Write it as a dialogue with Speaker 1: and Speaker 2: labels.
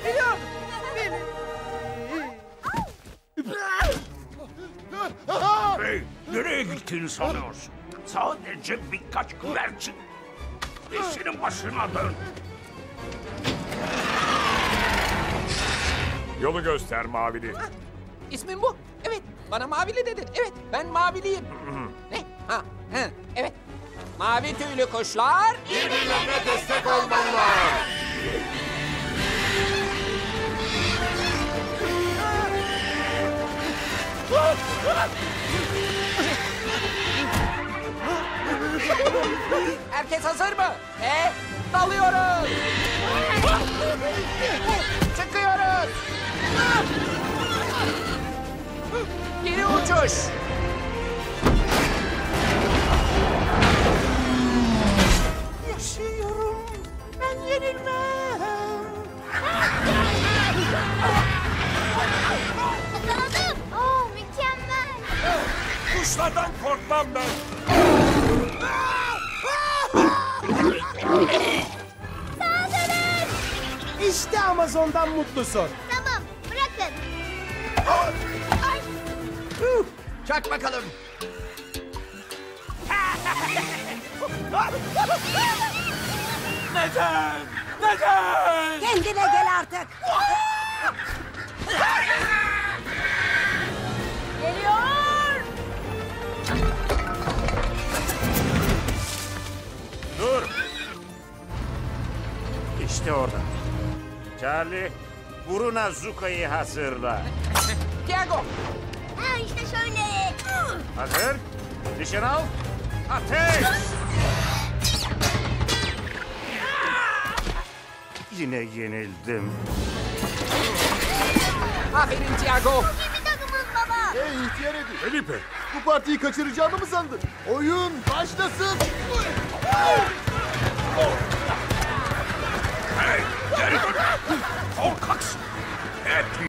Speaker 1: Biliyordum.
Speaker 2: Hey, nereye gittiğini sanıyorsun? Sadece birkaç güvercin. İşinin başına dön.
Speaker 3: Yolu göster Mavili.
Speaker 1: İsmim bu. Evet, bana Mavili dedin. Evet, ben Maviliyim. Ne? Ha, evet. Mavi tüylü kuşlar.
Speaker 3: Birbirlerine destek olmalılar.
Speaker 1: Herkes hazır mı? Dalıyoruz. Çıkıyoruz. Geri uçuş. Yaşıyorum. Ben yenilmem.
Speaker 4: Yakaladım. Oh, mükemmel.
Speaker 3: Kuşlardan korkmam ben.
Speaker 4: Saldırın.
Speaker 5: İşte Amazon'dan mutlusun.
Speaker 4: Tamam, bırakın. Ay.
Speaker 1: Çak bakalım.
Speaker 3: Neden? Neden?
Speaker 6: Kendine gel artık.
Speaker 4: Geliyor.
Speaker 3: Dur. İşte orada. Charlie, Buruna Zuka'yı hazırla.
Speaker 1: Tiago.
Speaker 4: Ha, işte şöyle.
Speaker 3: Hazır. Nişan al. Ateş! Yine yenildim.
Speaker 1: Aferin Tiago.
Speaker 4: Bizim takımız baba.
Speaker 7: Hey ihtiyar Edi.
Speaker 3: Felipe.
Speaker 7: Bu partiyi kaçıracağımı mı sandın? Oyun başlasın.
Speaker 2: Hey, geri dön. Korkaksın. Hep